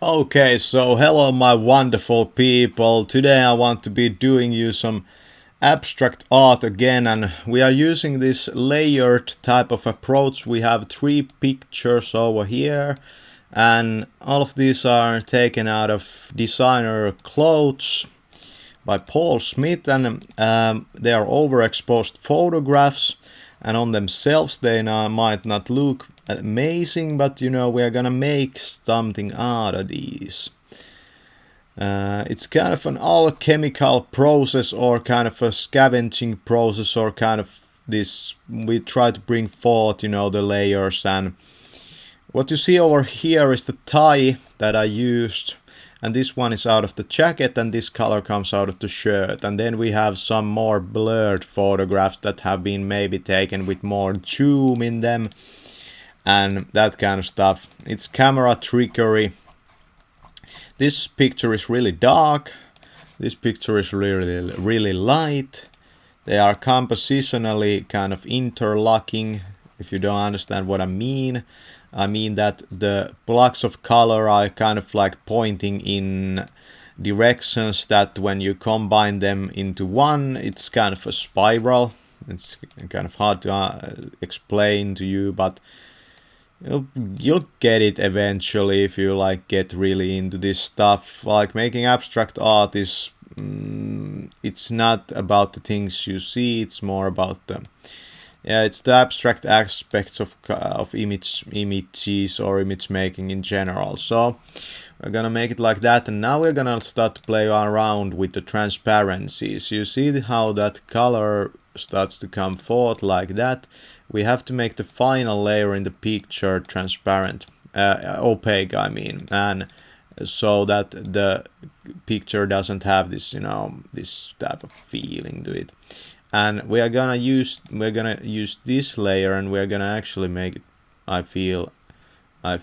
Okay, so hello my wonderful people. Today I want to be doing you some abstract art again, and we are using this layered type of approach. We have 3 pictures over here, and all of these are taken out of Designer Clothes by Paul Smith, and they are overexposed photographs, and on themselves they might not look amazing, but you know, we are gonna make something out of these. It's kind of an alchemical process, or kind of a scavenging process, or kind of this, we try to bring forth, you know, the layers. And what you see over here is the tie that I used, and this one is out of the jacket, and this color comes out of the shirt. And then we have some more blurred photographs that have been maybe taken with more zoom in them and that kind of stuff. It's camera trickery. This picture is really dark. This picture is really light. They are compositionally kind of interlocking. If you don't understand what I mean that the blocks of color are kind of like pointing in directions that when you combine them into one, it's kind of a spiral. It's kind of hard to explain to you, but you'll get it eventually if you like get really into this stuff. Like, making abstract art is it's not about the things you see, it's more about the it's the abstract aspects of images or image making in general. So we're gonna make it like that, and now we're gonna start to play around with the transparencies. You see how that color starts to come forth like that. We have to make the final layer in the picture transparent, opaque I mean, and so that the picture doesn't have this, you know, this type of feeling to it. And we're gonna use this layer, and we're gonna actually make it, I feel a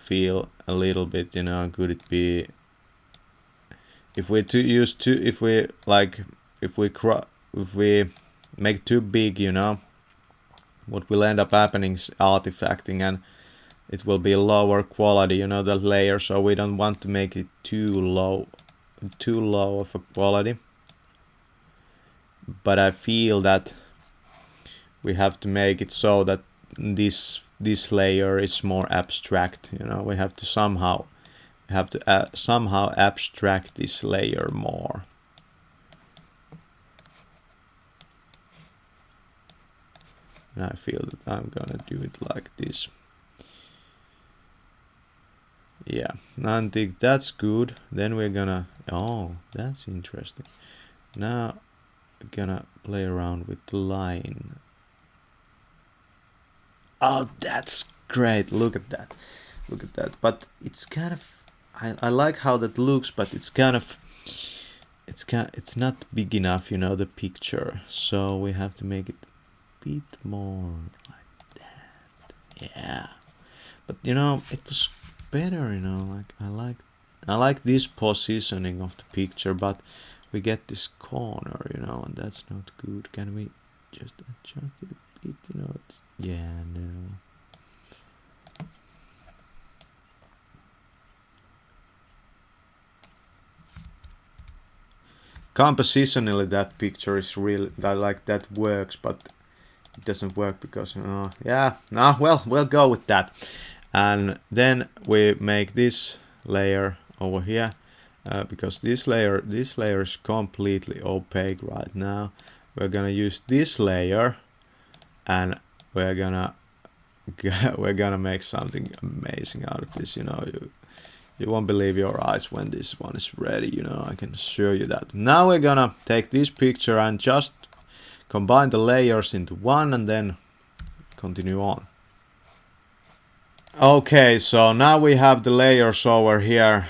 little bit, you know, could it be if we make too big, you know, what will end up happening is artifacting, and it will be lower quality, you know, the layer. So we don't want to make it too low of a quality. But I feel that we have to make it so that this layer is more abstract, you know. We have to somehow abstract this layer more. And I feel that I'm gonna do it like this. Yeah, I think that's good. Then we're gonna, oh, that's interesting. Now we're gonna play around with the line. Oh, that's great. Look at that. But it's kind of, I like how that looks, but it's kind of, it's not big enough, you know, the picture. So we have to make it a bit more like that. Yeah. But you know, it was better, you know, like I like this positioning of the picture, but we get this corner, you know, and that's not good. Can we just adjust it a bit, you know? It's, yeah, no. Compositionally that picture is really, like, that works, but it doesn't work because well, we'll go with that. And then we make this layer over here, because this layer is completely opaque right now. We're gonna use this layer, and we're gonna make something amazing out of this, you know. You won't believe your eyes when this one is ready, you know, I can assure you that. Now we're gonna take this picture and just combine the layers into one, and then continue on. Okay, so now we have the layers over here.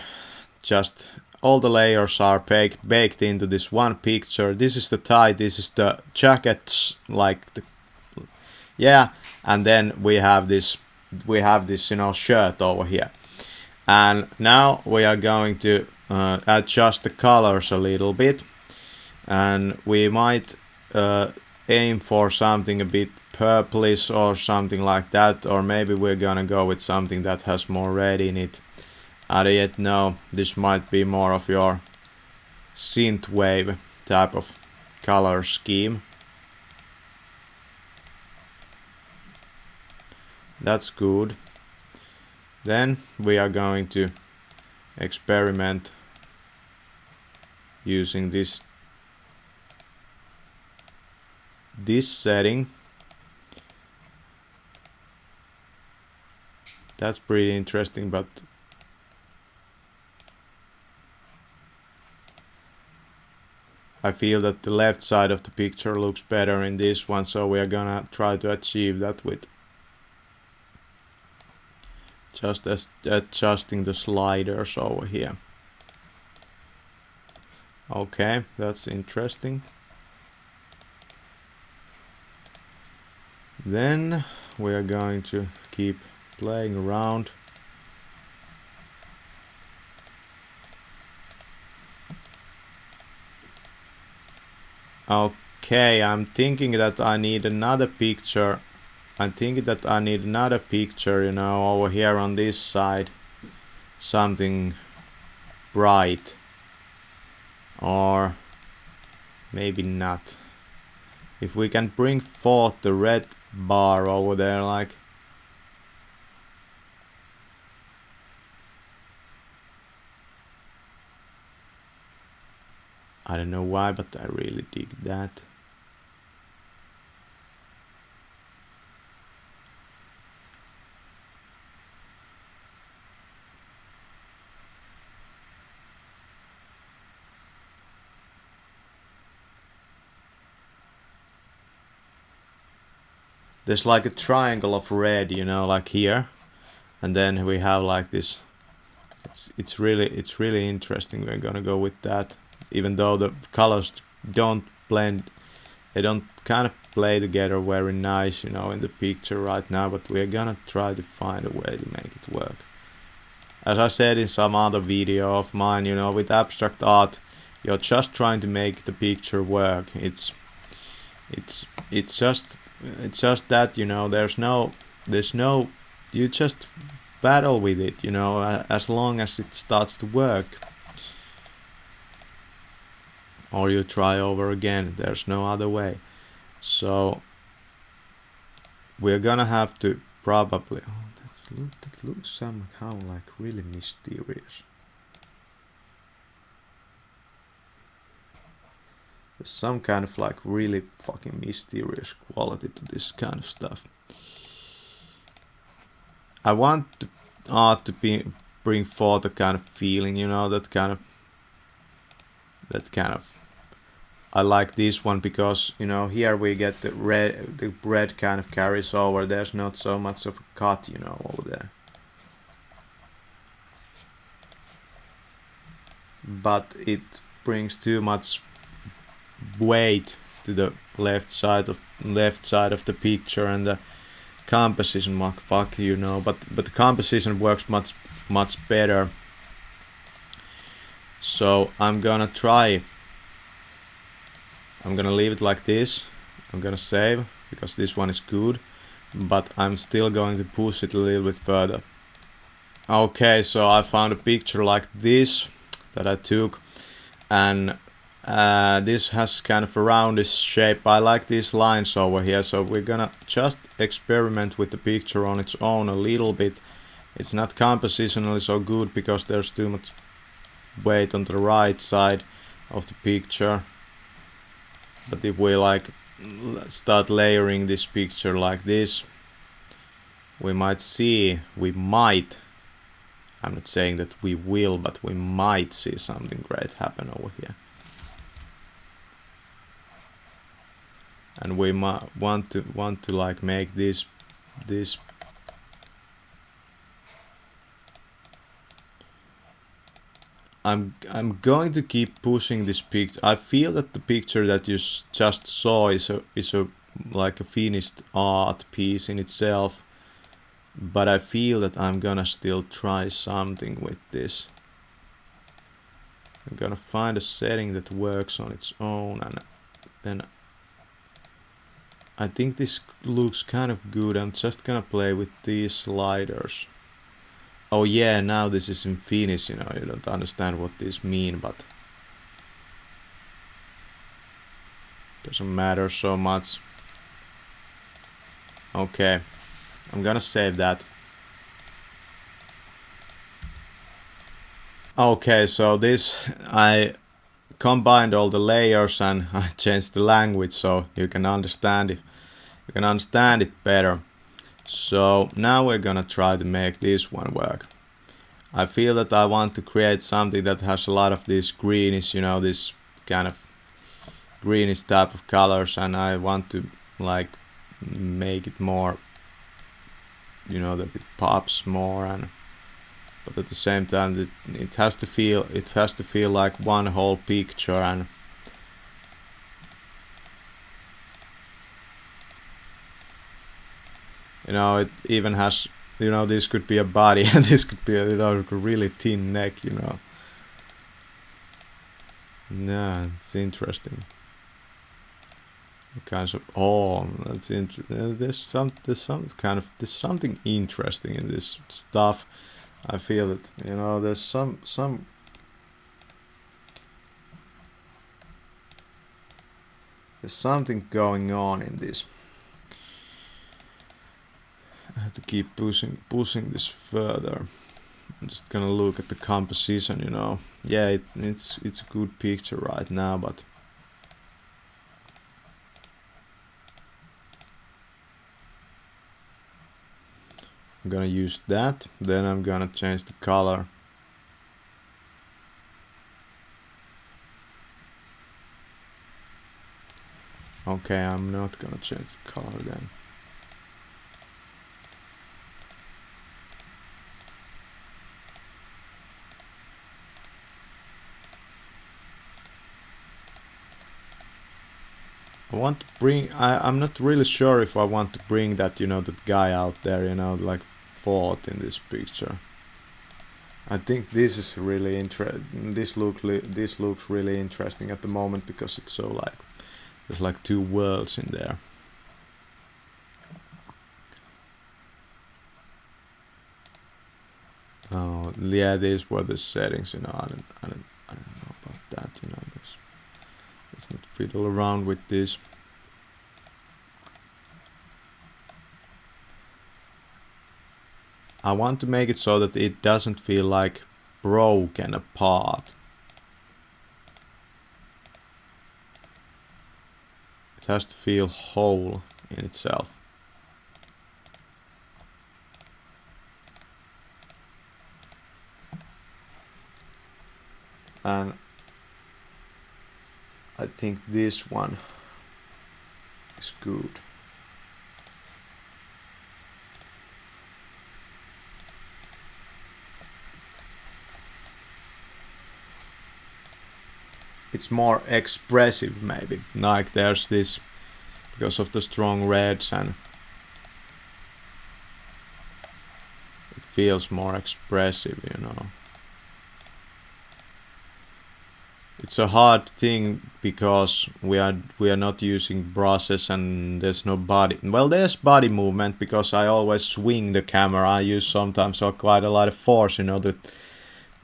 Just all the layers are baked into this one picture. This is the tie, this is the jackets, like the, yeah, and then we have this, you know, shirt over here. And now we are going to adjust the colors a little bit, and we might aim for something a bit purplish or something like that, or maybe we're gonna go with something that has more red in it. I don't yet know. This might be more of your synthwave type of color scheme. That's good. Then we are going to experiment using this setting. That's pretty interesting, but I feel that the left side of the picture looks better in this one, so we are gonna try to achieve that with just adjusting the sliders over here. Okay, that's interesting. Then we are going to keep playing around. Okay, I'm thinking that I need another picture. I'm thinking that I need another picture, you know, over here on this side. Something bright. Or maybe not. If we can bring forth the red bar over there, like... I don't know why, but I really dig that. There's like a triangle of red, you know, like here. And then we have like this. It's really interesting. We're gonna go with that. Even though the colors don't blend, they don't kind of play together very nice, you know, in the picture right now, but we're gonna try to find a way to make it work. As I said in some other video of mine, you know, with abstract art, you're just trying to make the picture work. It's just that, you know, there's no, you just battle with it, you know, as long as it starts to work. Or you try over again, there's no other way. So we're gonna have to probably... Oh, that looks somehow like really mysterious. There's some kind of like really fucking mysterious quality to this kind of stuff. I want the art to bring forth a kind of feeling, you know, that kind of... I like this one because, you know, here we get the red kind of carries over. There's not so much of a cut, you know, over there. But it brings too much weight to the left side of the picture, and the composition, fuck, you know, but the composition works much better. So I'm gonna leave it like this. I'm gonna save because this one is good, but I'm still going to push it a little bit further. Okay, so I found a picture like this that I took, and this has kind of a roundish shape. I like these lines over here, so we're gonna just experiment with the picture on its own a little bit. It's not compositionally so good because there's too much weight on the right side of the picture. But if we like start layering this picture like this, we might see, I'm not saying that we will, but we might see something great happen over here. And we might want to like make this I'm going to keep pushing this picture. I feel that the picture that you just saw is a like a finished art piece in itself, but I feel that I'm gonna still try something with this. I'm gonna find a setting that works on its own, and then I think this looks kind of good. I'm just gonna play with these sliders. Oh yeah, now this is in Finnish, you know, you don't understand what this mean, but doesn't matter so much. Okay, I'm gonna save that. Okay, so this, I combined all the layers and I changed the language so you can understand it. You can understand it better. So now we're gonna try to make this one work. I feel that I want to create something that has a lot of these greenish, you know, this kind of greenish type of colors, and I want to like make it more, you know, that it pops more, and but at the same time it has to feel like one whole picture. And you know, it even has, you know, this could be a body and this could be a, you know, really thin neck, you know. Yeah, it's interesting. Kinds of, oh, that's interesting. There's something interesting in this stuff. I feel it, you know. There's there's something going on in this. I have to keep pushing this further. I'm just gonna look at the composition, you know. Yeah, it's a good picture right now, but I'm gonna use that. Then I'm gonna change the color. Okay, I'm not gonna change the color then. I want to bring, I'm not really sure if I want to bring that, you know, that guy out there, you know, like fought in this picture. I think this is really interesting. This looks really interesting at the moment because it's so like, there's like two worlds in there. Oh yeah, these were the settings, you know. I don't know about that, you know. Let's not fiddle around with this. I want to make it so that it doesn't feel like broken apart. It has to feel whole in itself. And I think this one is good. It's more expressive maybe, like there's this, because of the strong reds, and it feels more expressive, you know. It's a hard thing because we are not using brushes and there's no body. Well, there's body movement because I always swing the camera. I use sometimes quite a lot of force, you know, to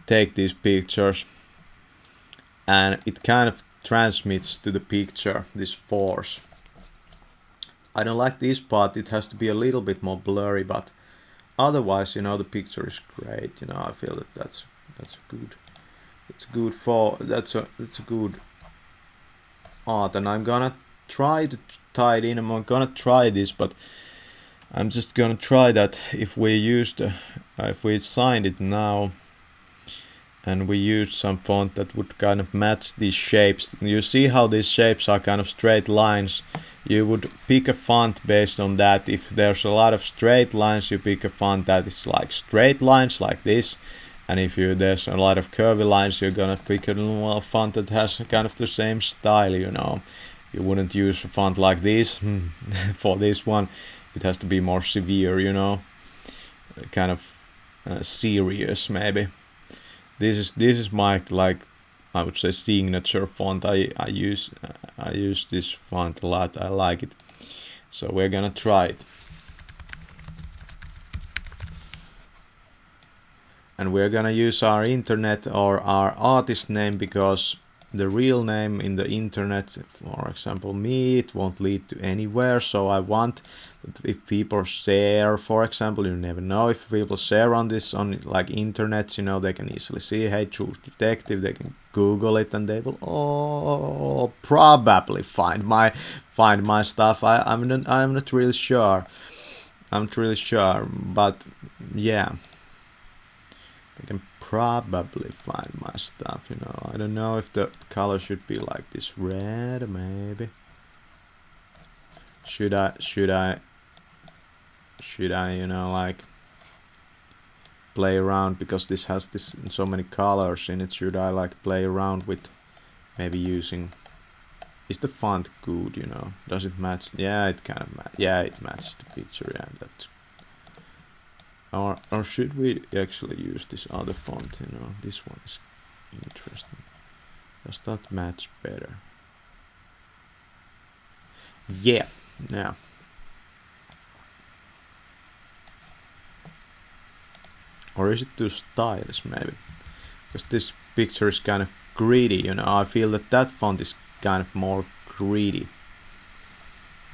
take these pictures, and it kind of transmits to the picture this force. I don't like this part. It has to be a little bit more blurry, but otherwise, you know, the picture is great. You know, I feel that that's good. It's good for, that's a good art, and I'm gonna try to tie it in. I'm gonna try this, but I'm just gonna try that if we if we signed it now and we used some font that would kind of match these shapes. You see how these shapes are kind of straight lines. You would pick a font based on that. If there's a lot of straight lines, you pick a font that is like straight lines like this. And if there's a lot of curvy lines, you're gonna pick a font that has kind of the same style, you know. You wouldn't use a font like this for this one. It has to be more severe, you know, kind of serious maybe. This is my, like, I would say signature font. I use this font a lot. I like it. So we're gonna try it. and we're gonna use our internet or our artist name, because the real name in the internet, for example me, it won't lead to anywhere. So I want that if people share, for example, you never know, if people share on this on like internet, you know, they can easily see, hey, True Detective, they can Google it and they will all probably find my stuff. I'm not really sure. I'm not really sure, but yeah, they can probably find my stuff, you know. I don't know if the color should be like this red, maybe. Should I, you know, like play around, because this has this so many colors in it. Should I like play around with maybe using, is the font good, you know? Does it match? Yeah, it kind of yeah, it matches the picture. Yeah, that's. Or should we actually use this other font, you know? This one is interesting. Does that match better? Yeah. Or is it too stylish, maybe? Because this picture is kind of greedy, you know. I feel that that font is kind of more greedy.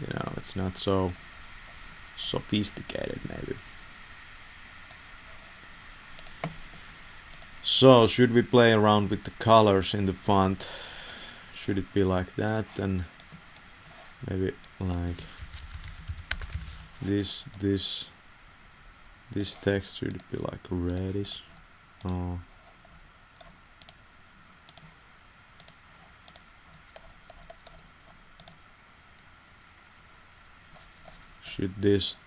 You know, it's not so sophisticated, maybe. So, should we play around with the colors in the font? Should it be like that, and maybe like this text, should it be like reddish? Oh. Should this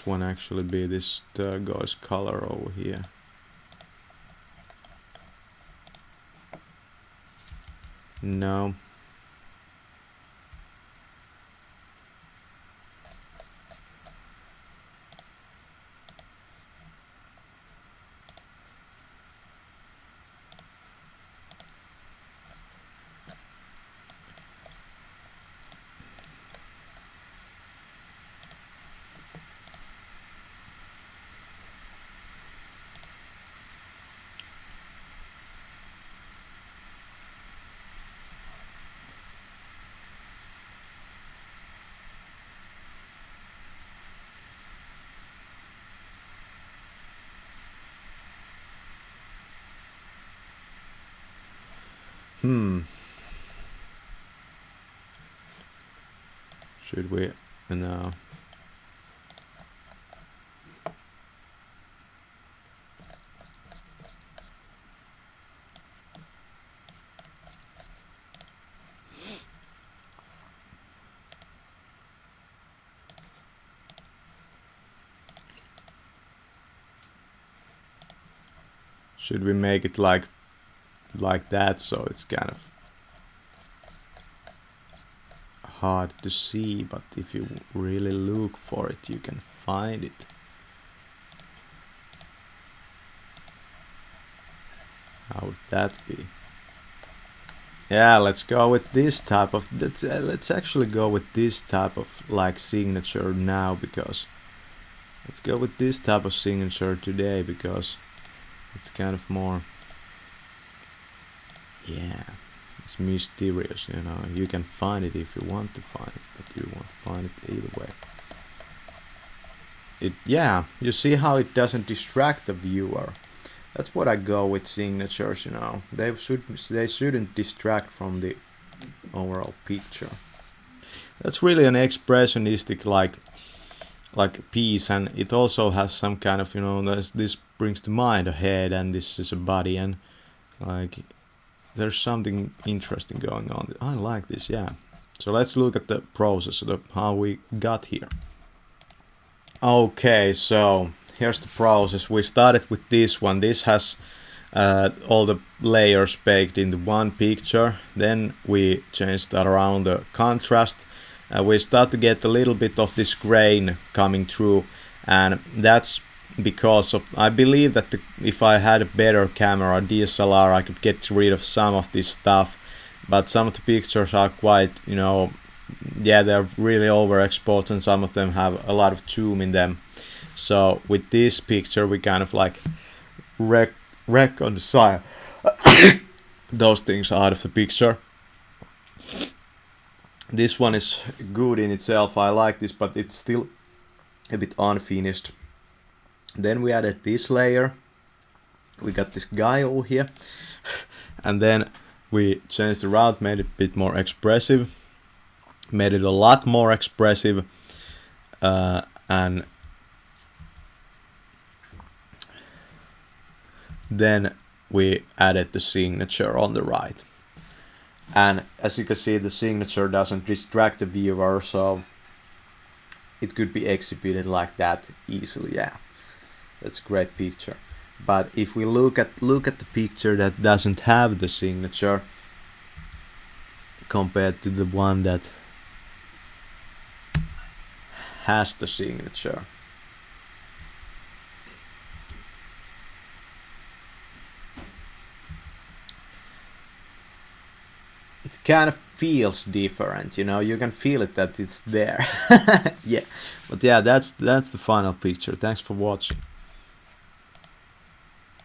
one actually be this turquoise color over here? No. Should we? No. Should we make it like that, so it's kind of hard to see, but if you really look for it, you can find it. How would that be? Yeah, let's go with this type of, let's actually go with this type of like signature now, because let's go with this type of signature today, because it's kind of more, yeah, it's mysterious, you know. You can find it if you want to find it, but you won't find it either way. Yeah, you see how it doesn't distract the viewer. That's what I go with signatures, you know. They shouldn't distract from the overall picture. That's really an expressionistic like piece, and it also has some kind of, you know, this brings to mind a head, and this is a body, and like there's something interesting going on. I like this, yeah. So let's look at the process of how we got here. Okay, so here's the process. We started with this one. This has all the layers baked into one picture. Then we changed around the contrast. We start to get a little bit of this grain coming through, and that's because of, I believe that if I had a better camera, DSLR, I could get rid of some of this stuff, but some of the pictures are quite, you know, yeah, they're really overexposed, and some of them have a lot of zoom in them. So with this picture we kind of like reconcile those things out of the picture. This one is good in itself. I like this, but it's still a bit unfinished. Then we added this layer. We got this guy over here. And then we changed the route, made it a bit more expressive. Made it a lot more expressive. And then we added the signature on the right. And as you can see, the signature doesn't distract the viewer, so it could be executed like that easily. Yeah, that's a great picture. But if we look at the picture that doesn't have the signature compared to the one that has the signature, it kind of feels different, you know. You can feel it that it's there. Yeah, but yeah, that's the final picture. Thanks for watching.